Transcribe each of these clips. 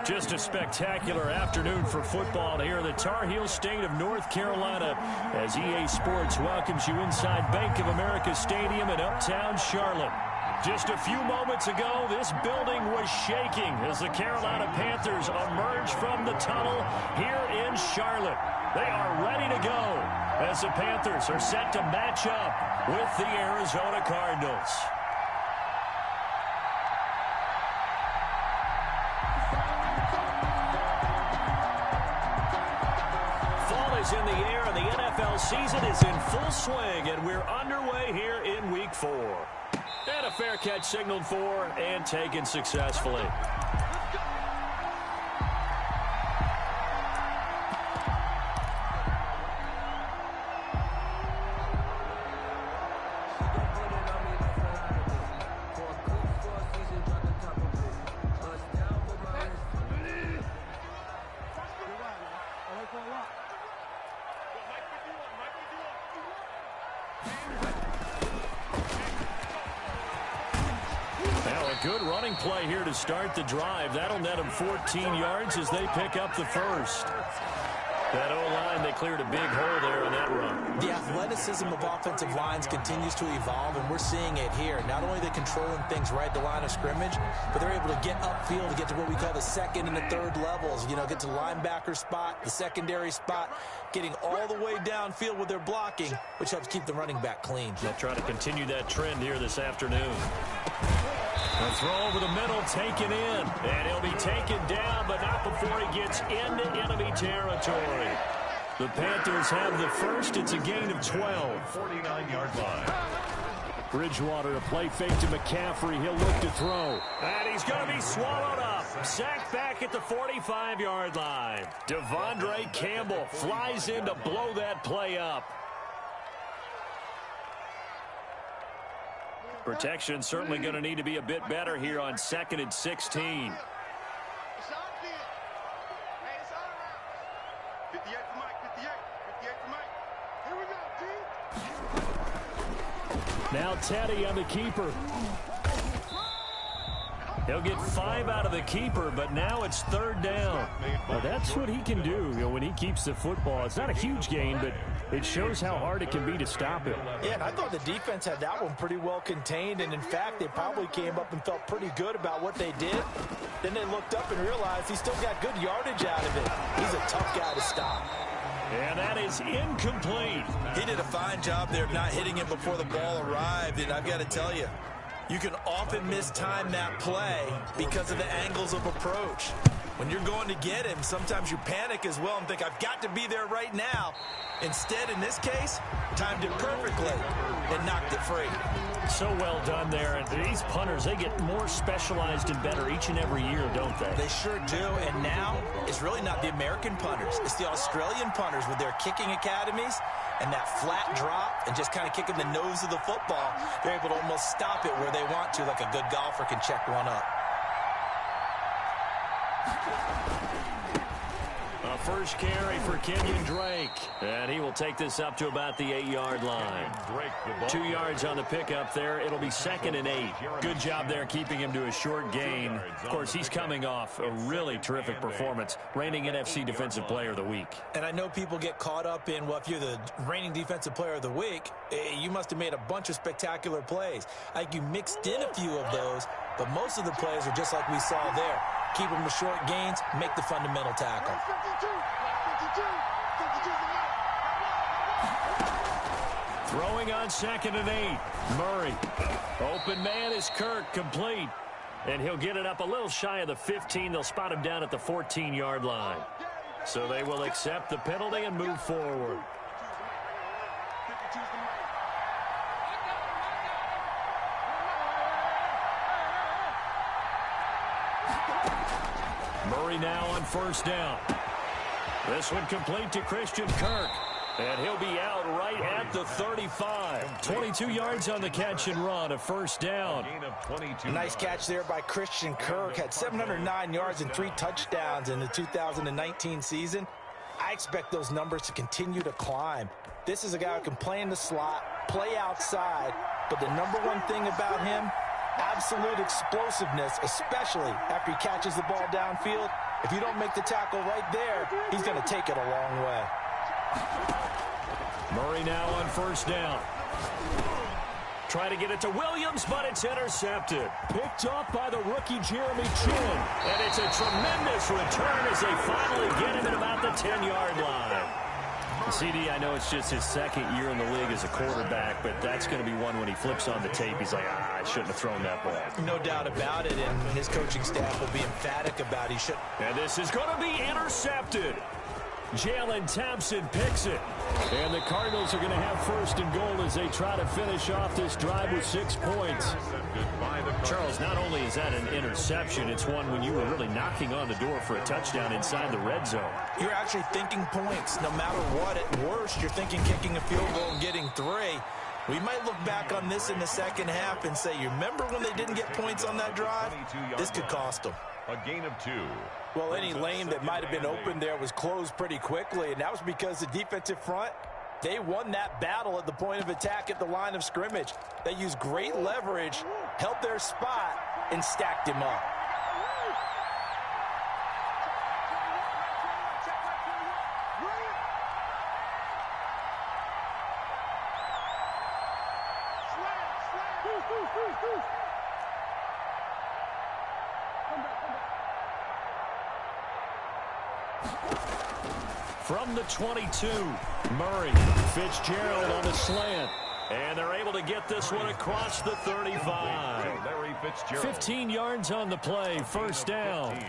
Just a spectacular afternoon for football here in the Tar Heel state of North Carolina as EA Sports welcomes you inside Bank of America Stadium in uptown Charlotte. Just a few moments ago, this building was shaking as the Carolina Panthers emerge from the tunnel here in Charlotte. They are ready to go as the Panthers are set to match up with the Arizona Cardinals. In the air, and the NFL season is in full swing, and we're underway here in Week 4. And a fair catch signaled for and taken successfully. Good running play here to start the drive. That'll net them 14 yards as they pick up the first. That O-line, they cleared a big hole there on that run. The athleticism of offensive lines continues to evolve, and we're seeing it here. Not only are they controlling things right at the line of scrimmage, but they're able to get upfield to get to what we call the second and the third levels. You know, get to the linebacker spot, the secondary spot, getting all the way downfield with their blocking, which helps keep the running back clean. They'll try to continue that trend here this afternoon. The throw over the middle, taken in, and he'll be taken down, but not before he gets into enemy territory. The Panthers have the first. It's a gain of 12. 49-yard line. Bridgewater, a play fake to McCaffrey. He'll look to throw. And he's going to be swallowed up. Sacked back at the 45-yard line. Devondre Campbell flies in to blow that play up. Protection certainly going to need to be a bit better here on 2nd and 16. Now Teddy on the keeper. He'll get 5 out of the keeper, but now it's 3rd down. Well, that's what he can do, when he keeps the football. It's not a huge gain, but it shows how hard it can be to stop him. Yeah, and I thought the defense had that one pretty well contained, and in fact, they probably came up and felt pretty good about what they did. Then they looked up and realized he still got good yardage out of it. He's a tough guy to stop. And that is incomplete. He did a fine job there of not hitting him before the ball arrived, and I've got to tell you, you can often mistime that play because of the angles of approach. When you're going to get him, sometimes you panic as well and think, I've got to be there right now. Instead, in this case, timed it perfectly and knocked it free. So well done there. And these punters, they get more specialized and better each and every year, don't they? They sure do. And now, it's really not the American punters. It's the Australian punters with their kicking academies and that flat drop and just kind of kicking the nose of the football. They're able to almost stop it where they want to, like a good golfer can check one up. A first carry for Kenyon Drake. And he will take this up to about the 8-yard line. 2 yards on the pickup there. It'll be 2nd and 8. Good job there keeping him to a short gain. Of course, he's coming off a really terrific performance. Reigning NFC Defensive Player of the Week. And I know people get caught up in, well, if you're the reigning Defensive Player of the Week, you must have made a bunch of spectacular plays. I think you mixed in a few of those, but most of the plays are just like we saw there. Keep them to short gains, make the fundamental tackle. Throwing on 2nd and 8. Murray. Open man is Kirk, complete. And he'll get it up a little shy of the 15. They'll spot him down at the 14-yard line. So they will accept the penalty and move forward. Murray now on 1st down. This one complete to Christian Kirk. And he'll be out right at the 35. 22 yards on the catch and run, a 1st down. Nice catch there by Christian Kirk. Had 709 yards and 3 touchdowns in the 2019 season. I expect those numbers to continue to climb. This is a guy who can play in the slot, play outside, but the number one thing about him, absolute explosiveness, especially after he catches the ball downfield. If you don't make the tackle right there, he's going to take it a long way. Murray now on first down. Try to get it to Williams, but it's intercepted. Picked off by the rookie Jeremy Chin. And it's a tremendous return as they finally get him at about the 10-yard line. CD, I know it's just his second year in the league as a quarterback, but that's going to be one when he flips on the tape. He's like, I shouldn't have thrown that ball. No doubt about it, and his coaching staff will be emphatic about he should. And this is going to be intercepted. Jalen Thompson picks it. And the Cardinals are going to have first and goal as they try to finish off this drive with 6 points. Charles, not only is that an interception, it's one when you were really knocking on the door for a touchdown inside the red zone. You're actually thinking points. No matter what, at worst, you're thinking kicking a field goal and getting 3. We might look back on this in the second half and say, you remember when they didn't get points on that drive? This could cost them. A gain of 2. Well, any lane that might have been open there was closed pretty quickly, and that was because the defensive front, they won that battle at the point of attack at the line of scrimmage. They used great leverage, held their spot, and stacked him up. From the 22, Murray, Fitzgerald on the slant. And they're able to get this one across the 35. 15 yards on the play, first down.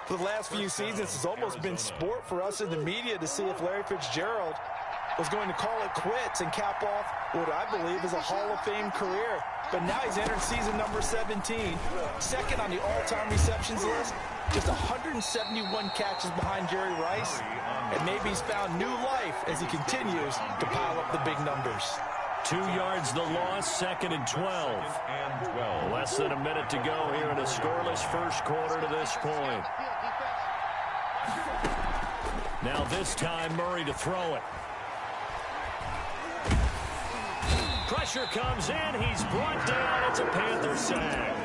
For the last few seasons, it's almost been sport for us in the media to see if Larry Fitzgerald was going to call it quits and cap off what I believe is a Hall of Fame career. But now he's entered season number 17, second on the all-time receptions list, just 171 catches behind Jerry Rice, and maybe he's found new life as he continues to pile up the big numbers. 2 yards the loss, second and 12. Less than a minute to go here in a scoreless first quarter to this point. Now this time, Murray to throw it. Pressure comes in. He's brought down. It's a Panther sack.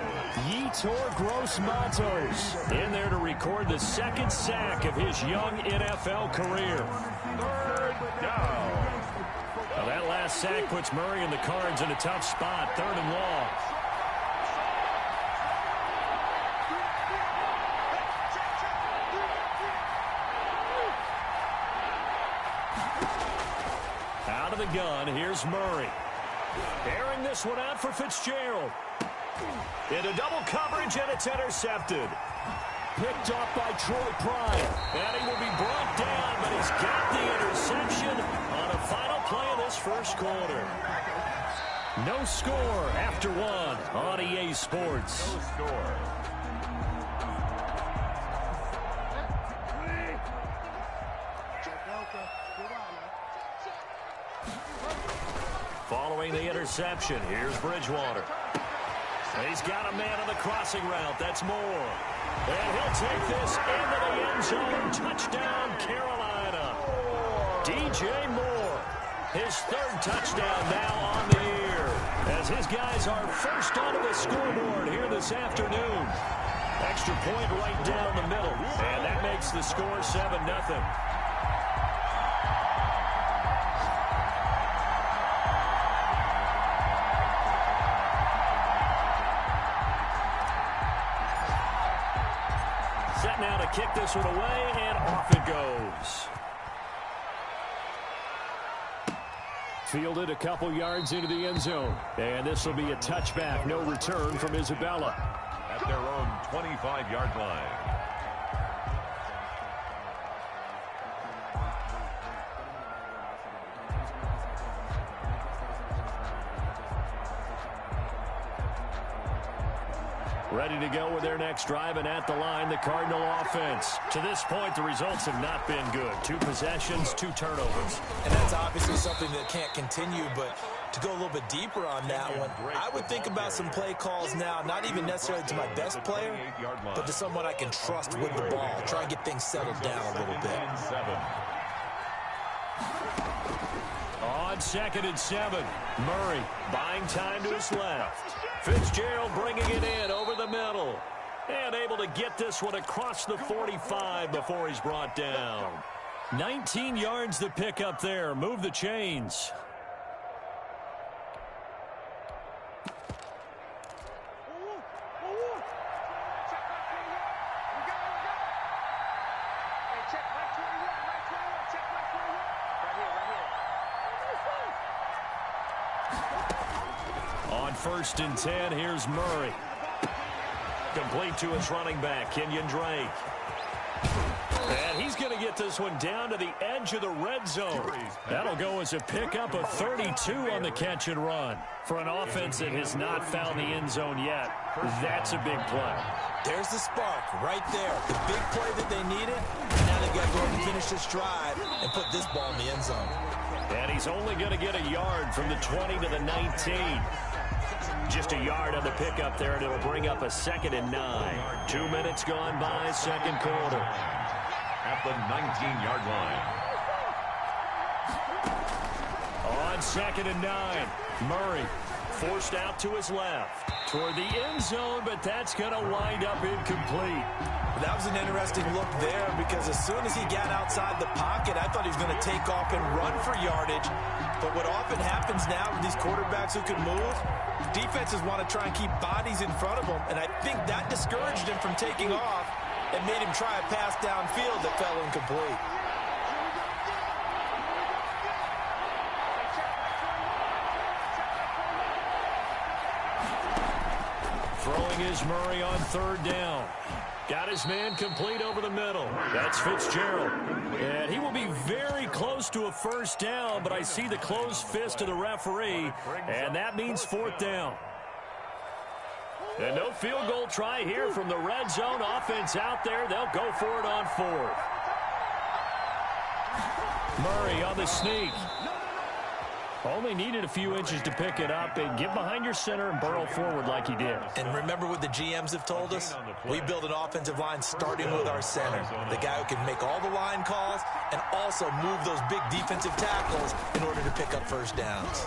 Yetur Gross-Matos in there to record the second sack of his young NFL career. Third down. Now that last sack puts Murray and the Cards in a tough spot. 3rd and long. Out of the gun, here's Murray. Airing this one out for Fitzgerald. Into double coverage, and it's intercepted. Picked off by Troy Pride. And he will be brought down, but he's got the interception on a final play of this first quarter. No score after 1 on EA Sports. No score. Following the interception, here's Bridgewater. He's got a man on the crossing route. That's Moore. And he'll take this into the end zone. Touchdown, Carolina. DJ Moore, his 3rd touchdown now on the year, as his guys are first onto the scoreboard here this afternoon. Extra point right down the middle, and that makes the score 7-0. Now to kick this one away, and off it goes. Fielded a couple yards into the end zone. And this will be a touchback. No return from Isabella. At their own 25-yard line. Ready to go with their next drive, and at the line, the Cardinal offense. To this point, the results have not been good. 2 possessions, 2 turnovers. And that's obviously something that can't continue, but to go a little bit deeper on that one, I would think about some play calls now, not even necessarily to my best player, but to someone I can trust with the ball. Try and get things settled down a little bit. On 2nd and 7, Murray buying time to his left. Fitzgerald bringing it in over the middle. And able to get this one across the 45 before he's brought down. 19 yards to pick up there. Move the chains. On 1st and 10, here's Murray. Complete to his running back, Kenyon Drake. And he's going to get this one down to the edge of the red zone. That'll go as a pickup of 32 on the catch and run. For an offense that has not found the end zone yet, that's a big play. There's the spark right there. The big play that they needed. Now they've got to go and finish this drive and put this ball in the end zone. And he's only going to get a yard from the 20 to the 19. Just a yard on the pickup there, and it'll bring up a 2nd and 9. 2 minutes gone by, second quarter. At the 19-yard line. On 2nd and 9, Murray forced out to his left toward the end zone, but that's going to wind up incomplete. That was an interesting look there because as soon as he got outside the pocket, I thought he was going to take off and run for yardage. But what often happens now with these quarterbacks who can move, defenses want to try and keep bodies in front of them, and I think that discouraged him from taking off and made him try a pass downfield that fell incomplete. Throwing is Murray on 3rd down. Got his man complete over the middle. That's Fitzgerald. And he will be very close to a 1st down, but I see the closed fist of the referee, and that means 4th down. And no field goal try here from the red zone. Offense out there. They'll go for it on 4th. Murray on the sneak. Only needed a few inches to pick it up and get behind your center and burrow forward like he did. And remember what the GMs have told us? We build an offensive line starting with our center. The guy who can make all the line calls and also move those big defensive tackles in order to pick up 1st downs.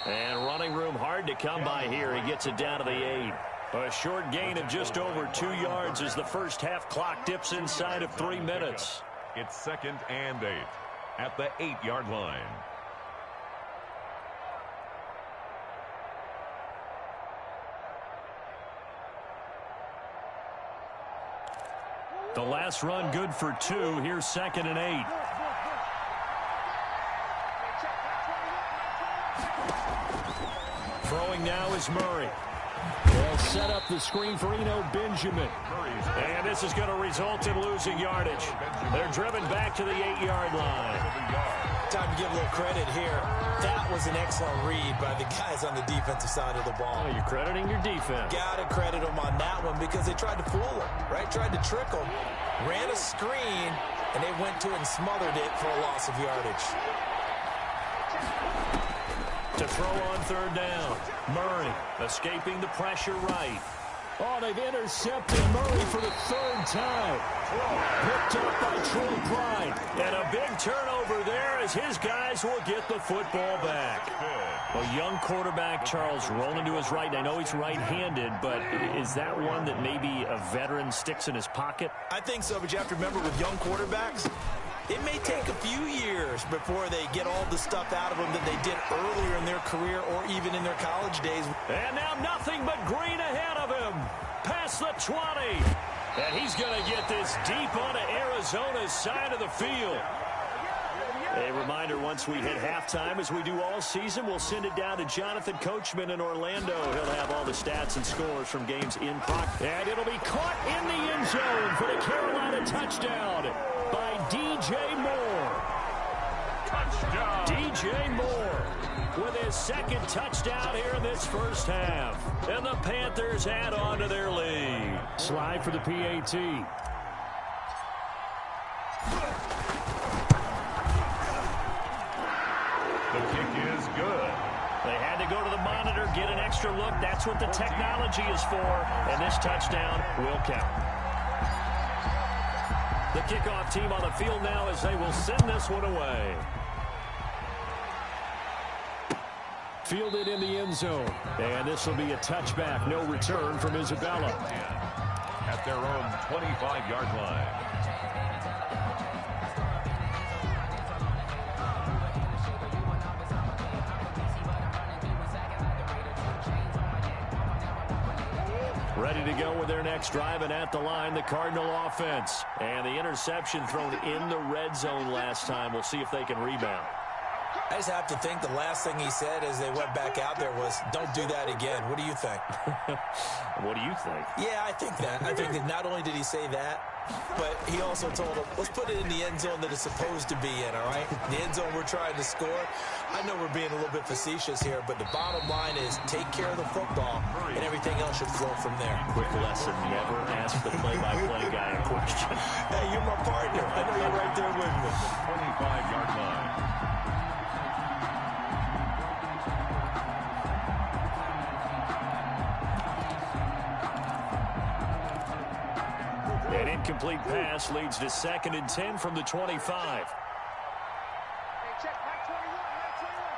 And running room hard to come by here. He gets it down to the 8. A short gain of just over 2 yards as the first half clock dips inside of 3 minutes. It's 2nd and 8 at the 8-yard line. The last run good for 2. Here's 2nd and 8. Throwing now is Murray. They'll set up the screen for Eno Benjamin. And this is going to result in losing yardage. They're driven back to the 8-yard line. Time to give a little credit here. That was an excellent read by the guys on the defensive side of the ball. Oh, you're crediting your defense. Got to credit them on that one because they tried to fool him, right? Tried to trick him. Ran a screen, and they went to it and smothered it for a loss of yardage. To throw on 3rd down. Murray escaping the pressure right. Oh, they've intercepted Murray for the 3rd time. Picked up by Troy Pride. And a big turnover there as his guys will get the football back. A young quarterback, Charles, rolling to his right. And I know he's right-handed, but is that one that maybe a veteran sticks in his pocket? I think so, but you have to remember with young quarterbacks, it may take a few years before they get all the stuff out of them that they did earlier in their career or even in their college days. And now nothing but green ahead of him. Past the 20. And he's going to get this deep onto Arizona's side of the field. A reminder, once we hit halftime, as we do all season, we'll send it down to Jonathan Coachman in Orlando. He'll have all the stats and scores from games in progress. And it'll be caught in the end zone for the Carolina touchdown by DJ Moore. Touchdown! DJ Moore with his 2nd touchdown here in this first half. And the Panthers add on to their lead. Slide for the PAT. The kick is good. They had to go to the monitor, get an extra look. That's what the technology is for. And this touchdown will count. The kickoff team on the field now as they will send this one away. Fielded in the end zone. And this will be a touchback. No return from Isabella. their own 25-yard line. Ready to go with their next drive, and at the line, the Cardinal offense. And the interception thrown in the red zone last time. We'll see if they can rebound. I just have to think the last thing he said as they went back out there was, don't do that again. What do you think? What do you think? Yeah, I think that. I think that not only did he say that, but he also told them, let's put it in the end zone that it's supposed to be in, all right? The end zone we're trying to score. I know we're being a little bit facetious here, but the bottom line is take care of the football, and everything else should flow from there. Quick lesson, never ask the play-by-play guy a question. Hey, you're my partner. I know you're right there with me. 25-yard line. An incomplete pass leads to 2nd and 10 from the 25. Hey, check Mike 21,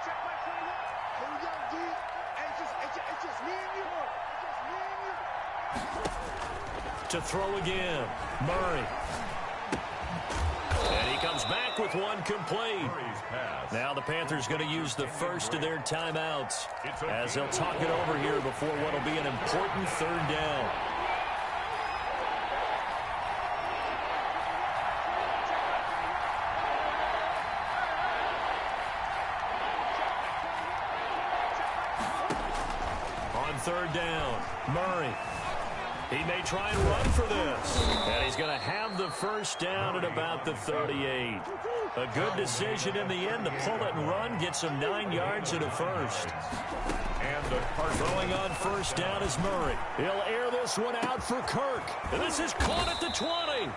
check Mike 21. Here we go, D. Hey, it's just me and you. It's just me and you. To throw again, Murray. And he comes back with one complete. Now the Panthers going to use the first of their timeouts as they'll talk it over here before what will be an important 3rd down. On 3rd down, Murray. He may try and run for this. And he's going to have the first down at about the 38. A good decision in the end to pull it and run. Gets him 9 yards and a first. And the throwing on 1st down is Murray. He'll air this one out for Kirk. And this is caught at the 20.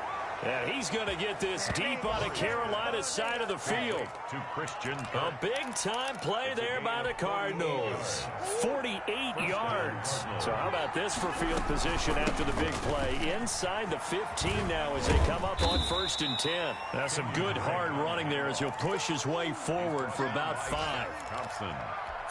And he's going to get this deep on the Carolina side of the field. To Christian. A big-time play there by the Cardinals. 48 yards. So how about this for field position after the big play? Inside the 15 now as they come up on 1st and 10. That's some good hard running there as he'll push his way forward for about 5. Thompson.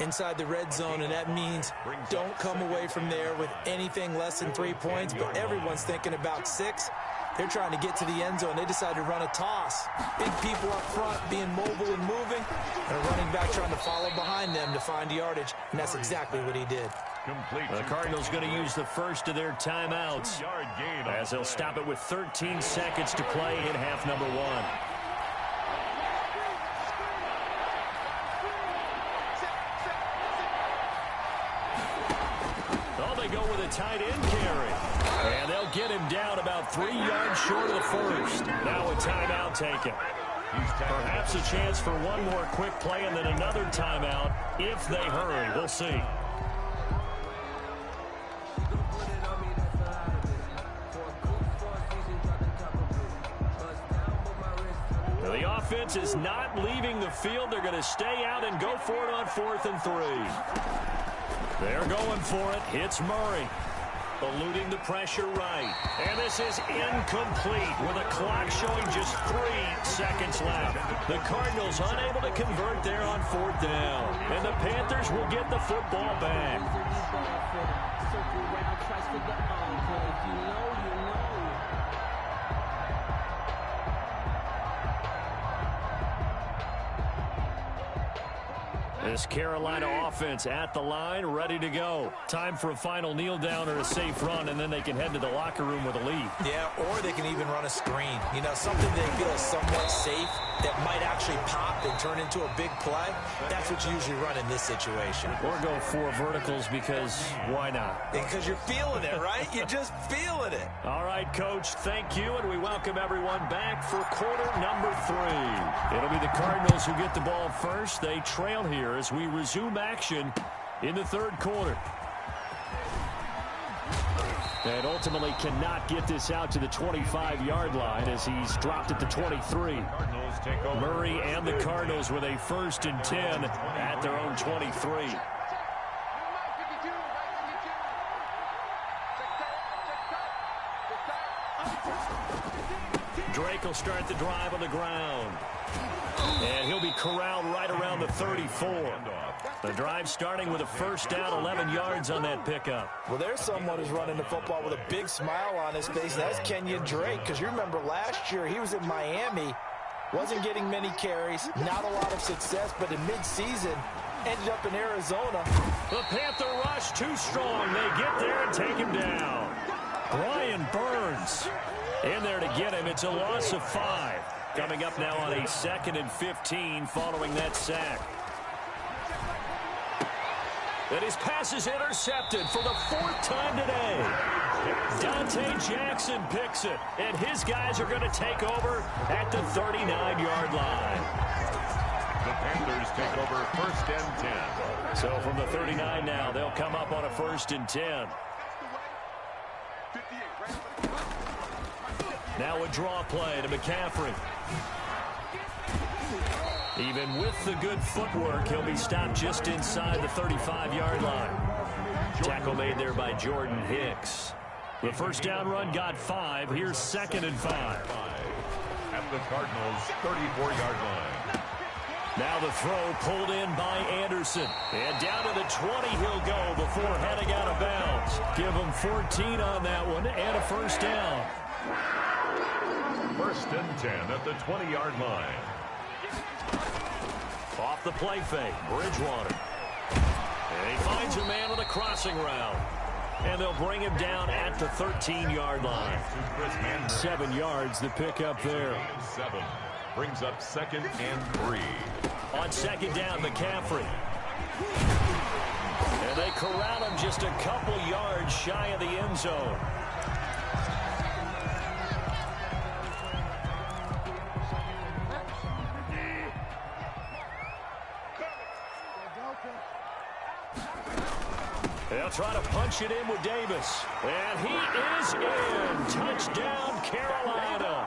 Inside the red zone, and that means don't come away from there with anything less than 3 points, but everyone's thinking about 6. They're trying to get to the end zone. They decide to run a toss. Big people up front being mobile and moving, and a running back trying to follow behind them to find yardage, and that's exactly what he did. The Cardinals going to use the first of their timeouts as they'll stop it with 13 seconds to play in half number 1. They go with a tight end carry. And they'll get him down about 3 yards short of the first. Now a timeout taken. Perhaps a chance for one more quick play and then another timeout if they hurry. We'll see. The offense is not leaving the field. They're going to stay out and go for it on 4th and 3. They're going for it. Hits Murray. Eluding the pressure right. And this is incomplete with a clock showing just 3 seconds left. The Cardinals unable to convert there on 4th down. And the Panthers will get the football back. This Carolina offense at the line, ready to go. Time for a final kneel down or a safe run, and then they can head to the locker room with a lead. Yeah, or they can even run a screen. You know, something they feel is somewhat safe that might actually pop and turn into a big play. That's what you usually run in this situation. Or go 4 verticals because why not? Because you're feeling it, right? You're just feeling it. All right, Coach, thank you, and we welcome everyone back for quarter number 3. It'll be the Cardinals who get the ball first. They trail here as we resume action in the 3rd quarter. And ultimately cannot get this out to the 25-yard line as he's dropped at the 23. Murray and the Cardinals with a 1st and 10 at their own 23. Drake will start the drive on the ground. And he'll be corralled right around the 34. The drive starting with a first down, 11 yards on that pickup. Well, there's someone who's running the football with a big smile on his face. That's Kenyon Drake, because you remember last year he was in Miami, wasn't getting many carries, not a lot of success, but in midseason ended up in Arizona. The Panther rush too strong. They get there and take him down. Brian Burns in there to get him. It's a loss of 5. Coming up now on a 2nd and 15 following that sack. And his pass is intercepted for the 4th time today. Dante Jackson picks it, and his guys are going to take over at the 39-yard line. The Panthers take over 1st and 10. So from the 39 now, they'll come up on a 1st and 10. Now a draw play to McCaffrey. Even with the good footwork, he'll be stopped just inside the 35-yard line. Tackle made there by Jordan Hicks. The first down run got 5. Here's 2nd and 5. At the Cardinals' 34-yard line. Now the throw pulled in by Anderson. And down to the 20 he'll go before heading out of bounds. Give him 14 on that one and a first down. 1st and 10 at the 20-yard line. Off the play fake, Bridgewater. And he finds a man with a crossing route. And they'll bring him down at the 13-yard line. 7 yards the pick up there. 7 brings up 2nd and 3. On 2nd down, McCaffrey. And they corral him just a couple yards shy of the end zone. They'll try to punch it in with Davis. And he is in. Touchdown, Carolina.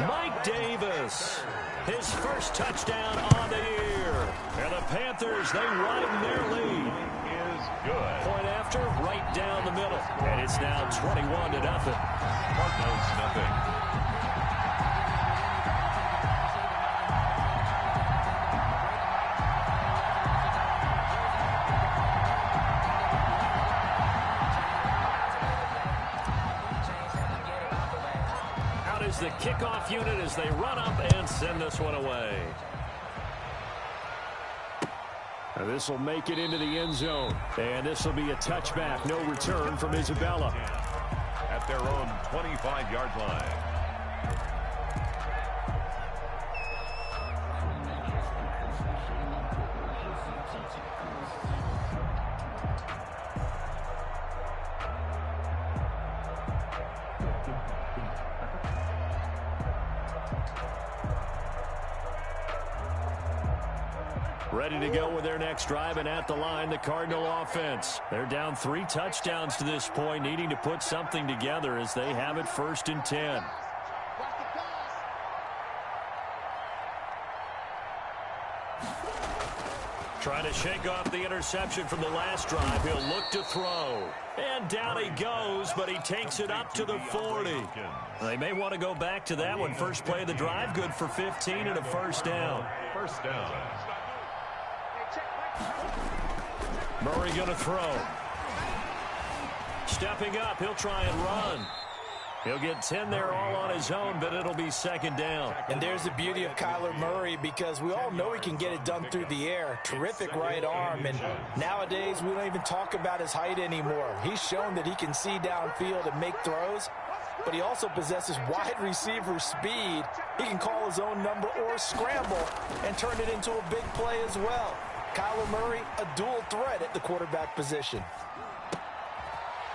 Mike Davis. His first touchdown on the year. And the Panthers, they widen their lead. Is good. Point after, right down the middle. And it's now 21-0. Cardinals nothing. The kickoff unit as they run up and send this one away. And this will make it into the end zone. And this will be a touchback. No return from Isabella. At their own 25-yard line. Ready to go with their next drive, and at the line, the Cardinal offense. They're down 3 touchdowns to this point, needing to put something together as they have it 1st and 10. Trying to shake off the interception from the last drive. He'll look to throw. And down he goes, but he takes it up to the 40. They may want to go back to that one. First play of the drive, good for 15 and a first down. First down. Murray going to throw. Stepping up, he'll try and run. He'll get 10 there all on his own, but it'll be 2nd down. And there's the beauty of Kyler Murray, because we all know he can get it done through the air. Terrific right arm, and nowadays we don't even talk about his height anymore. He's shown that he can see downfield and make throws, but he also possesses wide receiver speed. He can call his own number or scramble and turn it into a big play as well. Kyler Murray, a dual threat at the quarterback position.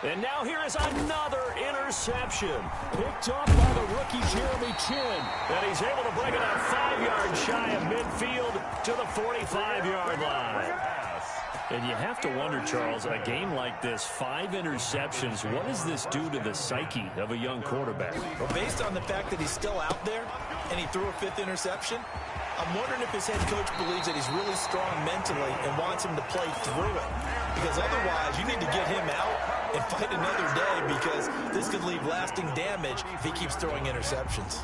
And now here is another interception. Picked up by the rookie Jeremy Chin. And he's able to bring it up 5 yards shy of midfield to the 45-yard line. And you have to wonder, Charles, a game like this, 5 interceptions, what does this do to the psyche of a young quarterback? Well, based on the fact that he's still out there and he threw a 5th interception, I'm wondering if his head coach believes that he's really strong mentally and wants him to play through it. Because otherwise, you need to get him out and fight another day, because this could leave lasting damage if he keeps throwing interceptions.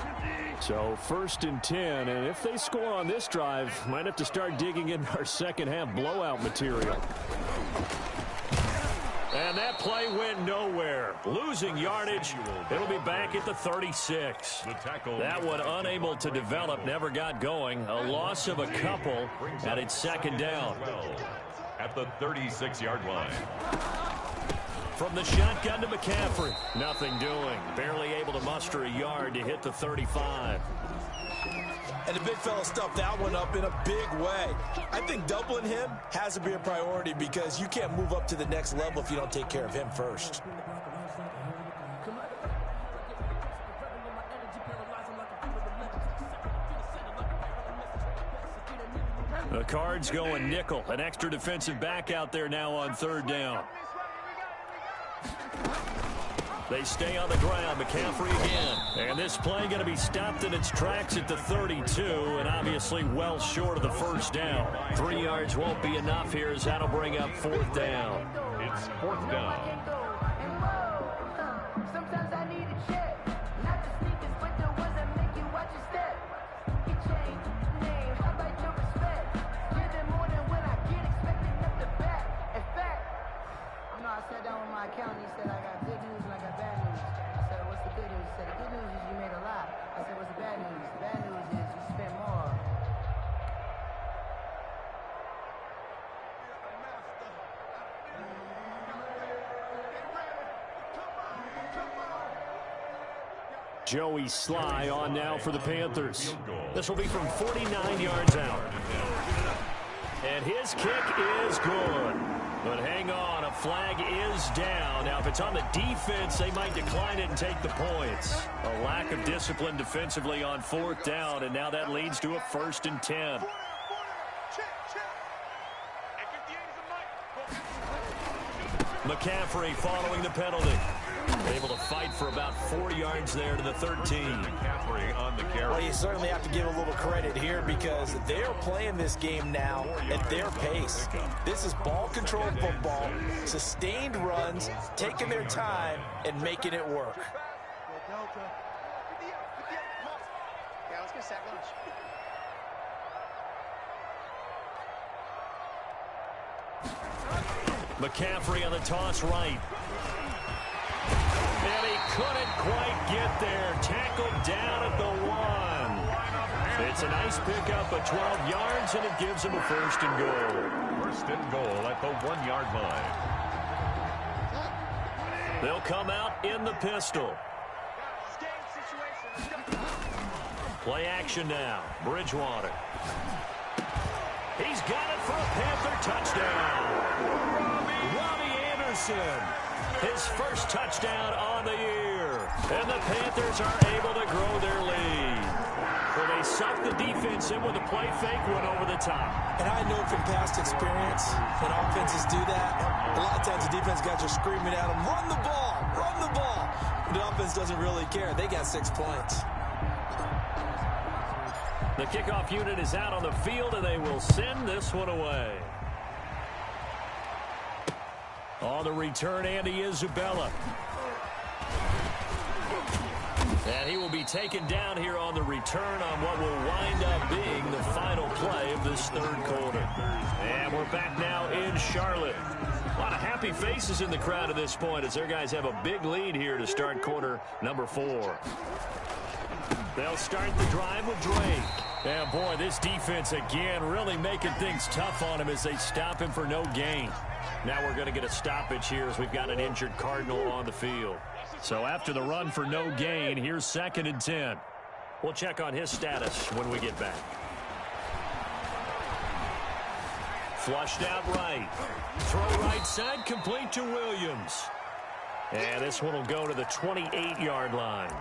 So 1st and 10, and if they score on this drive, might have to start digging in our second half blowout material. And that play went nowhere. Losing yardage. It'll be back at the 36. That one unable to develop, never got going. A loss of a couple, and it's 2nd down. At the 36-yard line. From the shotgun to McCaffrey. Nothing doing. Barely able to muster a yard to hit the 35. And the big fella stuffed that one up in a big way. I think doubling him has to be a priority, because you can't move up to the next level if you don't take care of him first. The Cards going nickel. An extra defensive back out there now on 3rd down. They stay on the ground. McCaffrey again. And this play going to be stopped in its tracks at the 32, and obviously well short of the 1st down. 3 yards won't be enough here, as that'll bring up 4th down. It's 4th down. Sometimes I need a check. Not the sneakers, but the ones that make you watch your step. You change the name, how about your respect? Give them more than when I get expecting up the back. In fact, I sat down with my accountant. He said, I got good news and I got bad news. I said, what's the good news? He said, the good news is you made a lot. I said, what's the bad news? The bad news is you spent more. Joey Sly on now for the Panthers. This will be from 49 yards out. And his kick is good. But hang on, a flag is down. Now, if it's on the defense, they might decline it and take the points. A lack of discipline defensively on 4th down, and now that leads to a 1st and 10. McCaffrey following the penalty. Able to fight for about 4 yards there to the 13. McCaffrey on the carry. Well, you certainly have to give a little credit here, because they're playing this game now at their pace. This is ball control football, sustained runs, taking their time and making it work. Yeah, let's get sack lunch. McCaffrey on the toss right. And he couldn't quite get there. Tackled down at the 1. It's a nice pickup of 12 yards, and it gives him a 1st and goal. 1st and goal at the 1-yard line. They'll come out in the pistol. Play action now. Bridgewater. He's got it for a Panther touchdown. Robbie Anderson. His 1st touchdown on the year. And the Panthers are able to grow their lead. Well, they sucked the defense in with a play fake, went over the top. And I know from past experience, when offenses do that, a lot of times the defense guys are screaming at them, run the ball, run the ball. The offense doesn't really care. They got 6 points. The kickoff unit is out on the field, and they will send this one away. On the return, Andy Isabella. And he will be taken down here on the return on what will wind up being the final play of this 3rd quarter. And we're back now in Charlotte. A lot of happy faces in the crowd at this point, as their guys have a big lead here to start quarter number 4. They'll start the drive with Drake. And boy, this defense again really making things tough on him as they stop him for no gain. Now we're going to get a stoppage here as we've got an injured Cardinal on the field. So after the run for no gain, here's 2nd and 10. We'll check on his status when we get back. Flushed out right. Throw right side, complete to Williams. And this one will go to the 28-yard line.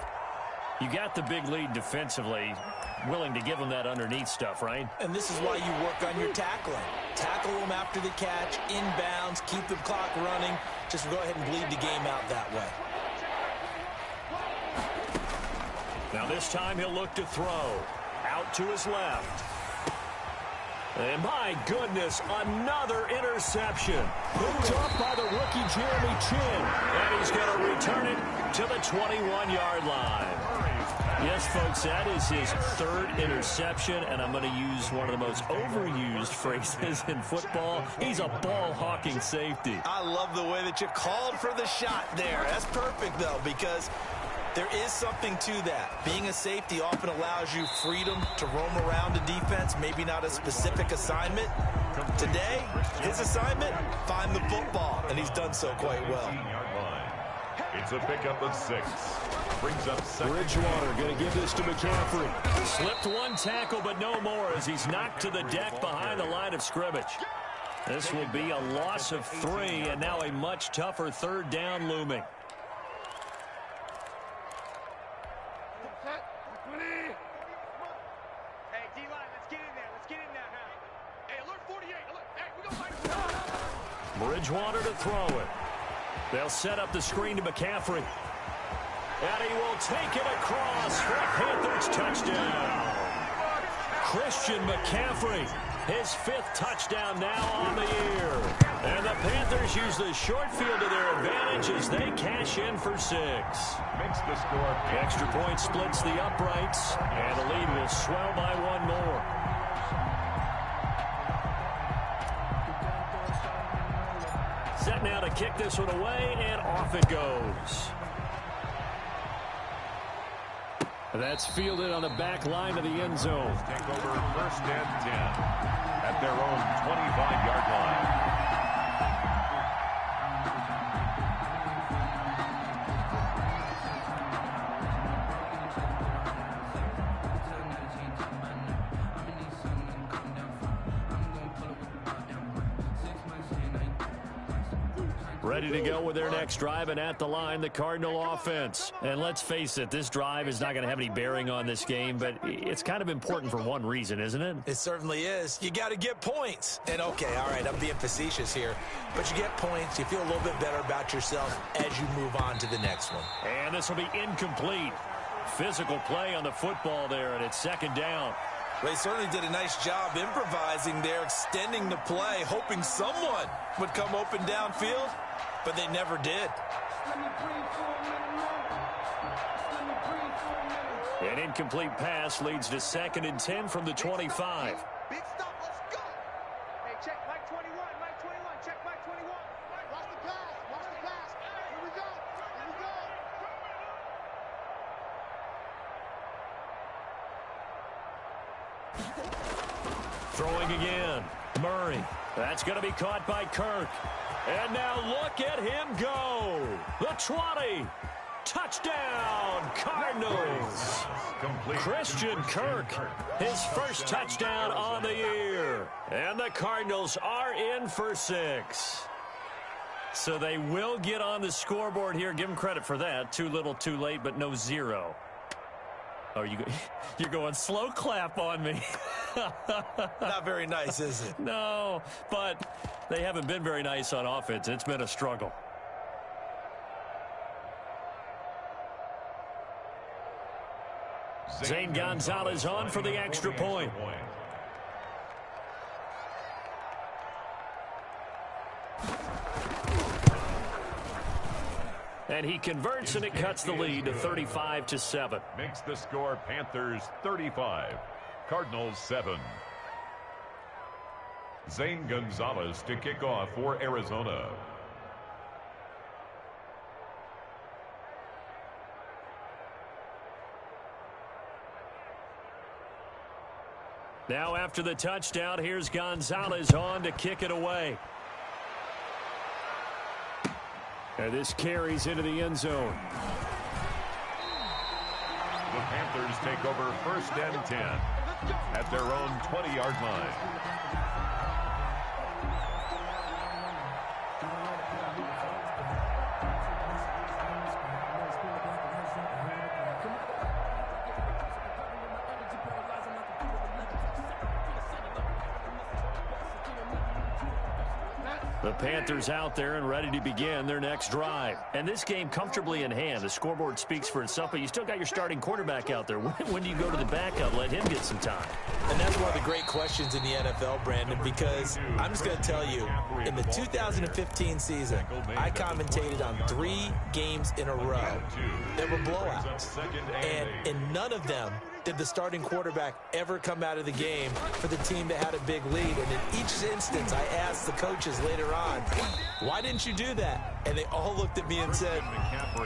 You got the big lead defensively, willing to give them that underneath stuff, right? And this is why you work on your tackling. Tackle them after the catch, inbounds, keep the clock running. Just go ahead and bleed the game out that way. Now this time he'll look to throw. Out to his left. And my goodness, another interception. Picked off by the rookie Jeremy Chin. And he's going to return it to the 21-yard line. Yes, folks, that is his third interception, and I'm going to use one of the most overused phrases in football. He's a ball-hawking safety. I love the way that you called for the shot there. That's perfect, though, because there is something to that. Being a safety often allows you freedom to roam around a defense, maybe not a specific assignment. Today, his assignment, find the football, and he's done so quite well. It's a pickup of 6. Brings up second. Bridgewater going to give this to McCaffrey. Slipped one tackle, but no more as he's knocked to the deck behind the line of scrimmage. This will be a loss of 3, and now a much tougher third down looming. Hey, D-line, let's get in there. Let's get in there now. Hey, alert 48. Alert. Hey, we go back. Bridgewater to throw it. They'll set up the screen to McCaffrey. And he will take it across for a Panthers touchdown. Christian McCaffrey, his 5th touchdown now on the year. And the Panthers use the short field to their advantage as they cash in for 6. Makes the score. Extra point splits the uprights, and the lead will swell by 1 more. Set now to kick this one away, and off it goes. That's fielded on the back line of the end zone. Take over 1st and 10 at their own 25-yard line. Ready to go with their next drive, and at the line, the Cardinal offense. And let's face it, this drive is not going to have any bearing on this game, but it's kind of important for one reason, isn't it? It certainly is. You got to get points. And, okay, all right, I'm being facetious here, but you get points, you feel a little bit better about yourself as you move on to the next one. And this will be incomplete. Physical play on the football there, and it's 2nd down. They certainly did a nice job improvising there, extending the play, hoping someone would come open downfield, but they never did. An incomplete pass leads to 2nd and 10 from the 25. Big stop. Let's go. Hey, check Mike 21. Mike 21. Check Mike 21. Watch the pass. Watch the pass. Here we go. Here we go. Throwing again. Murray. That's going to be caught by Kirk. And now look at him go. The 20. Touchdown, Cardinals. Christian Kirk, his 1st touchdown on the year. And the Cardinals are in for 6. So they will get on the scoreboard here. Give them credit for that. Too little, too late, but no 0. Oh, you're going slow clap on me. Not very nice, is it? No, but they haven't been very nice on offense. It's been a struggle. Zane Gonzalez on for the extra point. And he converts, and it cuts the lead to 35-7. Makes the score Panthers 35, Cardinals 7. Zane Gonzalez to kick off for Arizona. Now after the touchdown, here's Gonzalez on to kick it away. And this carries into the end zone. The Panthers take over 1st and 10 at their own 20-yard line. The Panthers out there and ready to begin their next drive. And this game comfortably in hand. The scoreboard speaks for itself, but you still got your starting quarterback out there. When do you go to the backup, let him get some time? And that's one of the great questions in the NFL, Brandon, because I'm just going to tell you, in the 2015 season, I commentated on 3 games in a row. There were blowouts. And in none of them did the starting quarterback ever come out of the game for the team that had a big lead. And in each instance, I asked the coaches later on, why didn't you do that? And they all looked at me and said,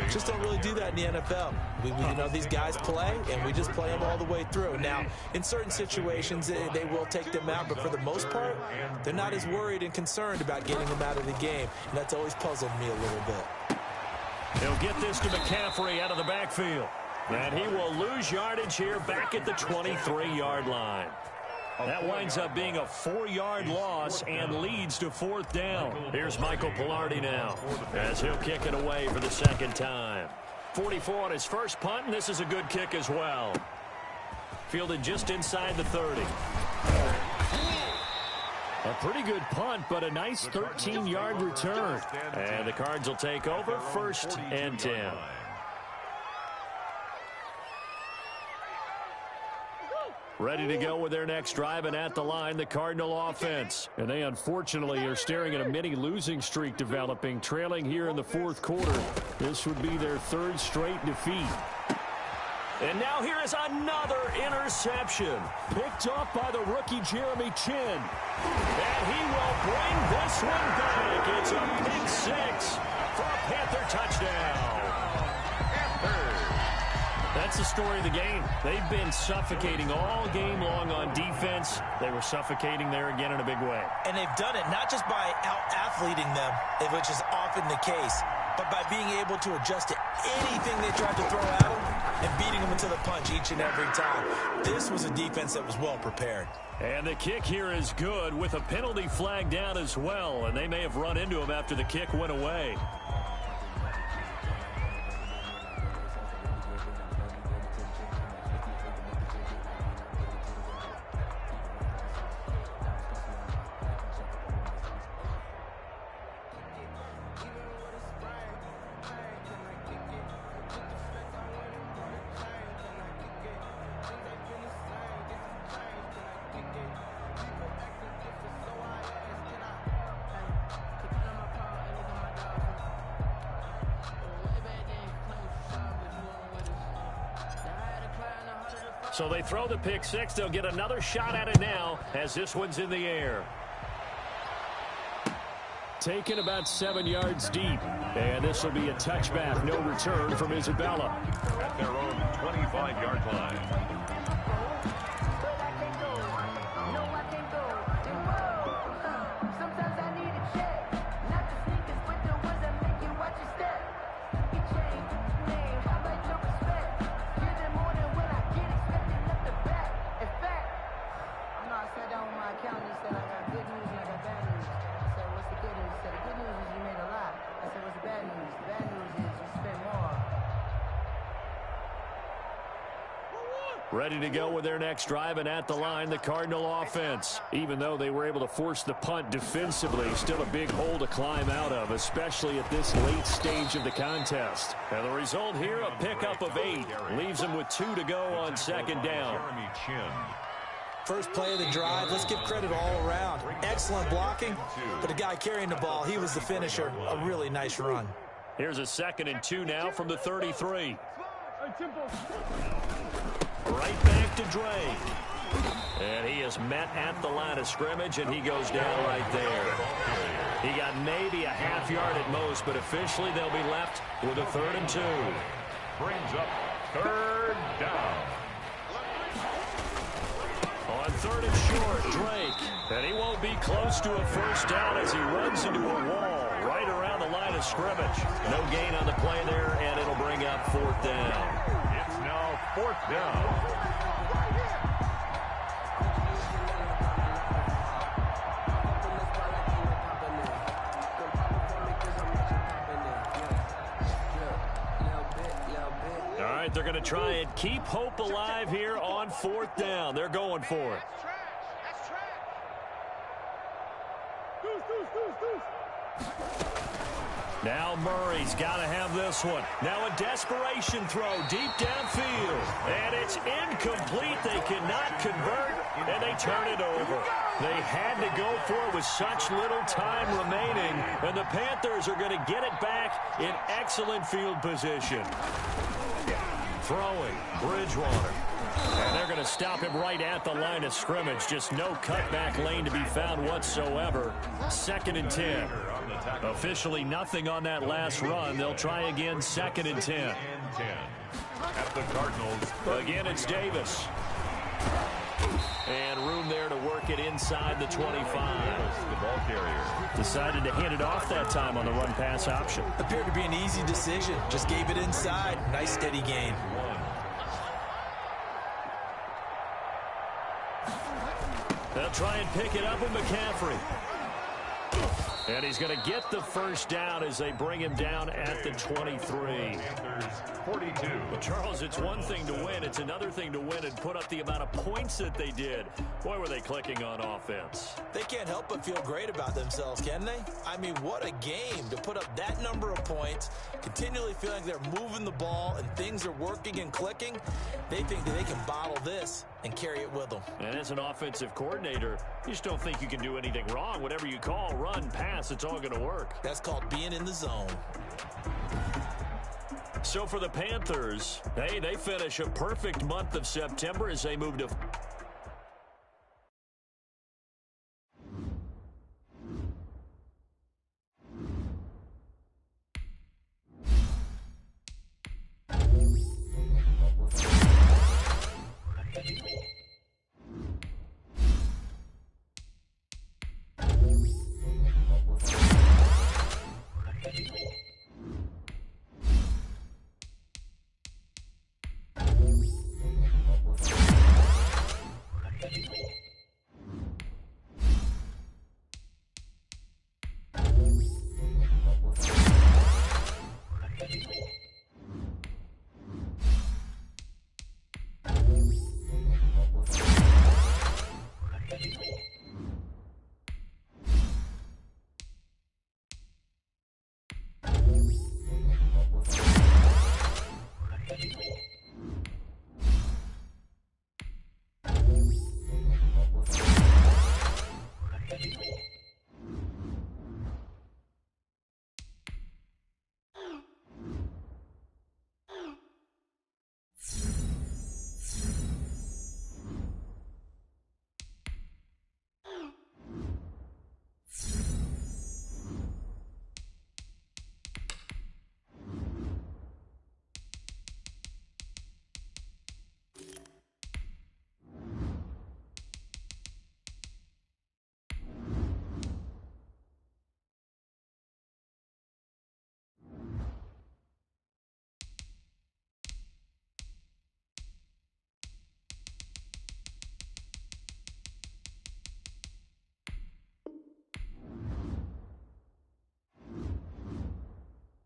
just don't really do that in the NFL. We you know, these guys play, and we just play them all the way through. Now, in certain situations, they will take them out, but for the most part, they're not as worried and concerned about getting them out of the game. And that's always puzzled me a little bit. He'll get this to McCaffrey out of the backfield. And he will lose yardage here back at the 23-yard line. That winds up being a 4-yard loss and leads to 4th down. Here's Michael Pilardi now as he'll kick it away for the second time. 44 on his first punt, and this is a good kick as well. Fielded just inside the 30. A pretty good punt, but a nice 13-yard return. And the Cards will take over 1st and 10. Ready to go with their next drive, and at the line, the Cardinal offense. And they unfortunately are staring at a mini losing streak developing, trailing here in the 4th quarter. This would be their 3rd straight defeat. And now here is another interception. Picked up by the rookie Jeremy Chin. And he will bring this one back. It's a pick 6 for a Panther touchdown. That's the story of the game. They've been suffocating all game long on defense. They were suffocating there again in a big way. And they've done it not just by out-athleting them, which is often the case, but by being able to adjust to anything they tried to throw at them and beating them into the punch each and every time. This was a defense that was well prepared. And the kick here is good with a penalty flag down as well, and they may have run into him after the kick went away. So they throw the pick 6. They'll get another shot at it now as this one's in the air. Taken about 7 yards deep. And this will be a touchback. No return from Isabella. At their own 25-yard line. Ready to go with their next drive, and at the line, the Cardinal offense. Even though they were able to force the punt defensively, still a big hole to climb out of, especially at this late stage of the contest. And the result here, a pickup of 8. Leaves them with 2 to go on second down. First play of the drive, let's give credit all around. Excellent blocking, but the guy carrying the ball, he was the finisher. A really nice run. Here's a 2nd and 2 now from the 33. Right back to Drake. And he is met at the line of scrimmage, and he goes down right there. He got maybe a half yard at most, but officially they'll be left with a 3rd and 2. Brings up 3rd down. On 3rd and short, Drake. And he won't be close to a first down as he runs into a wall right around the line of scrimmage. No gain on the play there, and it'll bring up 4th down. It's now 4th down. All right, they're going to try and keep hope alive here on 4th down. They're going for it. That's trash. That's trash. Deuce, deuce, deuce, deuce. Now Murray's got to have this one. Now a desperation throw deep downfield. And it's incomplete. They cannot convert, and they turn it over. They had to go for it with such little time remaining, and the Panthers are going to get it back in excellent field position. Throwing, Bridgewater. And they're going to stop him right at the line of scrimmage. Just no cutback lane to be found whatsoever. 2nd and 10. Officially nothing on that last run. They'll try again 2nd and 10. At the Cardinals. Again, it's Davis. And room there to work it inside the 25. The ball carrier. Decided to hand it off that time on the run-pass option. Appeared to be an easy decision. Just gave it inside. Nice steady gain. They'll try and pick it up with McCaffrey. And he's going to get the first down as they bring him down at the 23. 42. Well, Charles, it's one thing to win. It's another thing to win and put up the amount of points that they did. Boy, were they clicking on offense. They can't help but feel great about themselves, can they? I mean, what a game to put up that number of points, continually feeling they're moving the ball and things are working and clicking. They think that they can bottle this and carry it with them. And as an offensive coordinator, you just don't think you can do anything wrong. Whatever you call, run, pass, it's all going to work. That's called being in the zone. So for the Panthers, hey, they finish a perfect month of September as they move to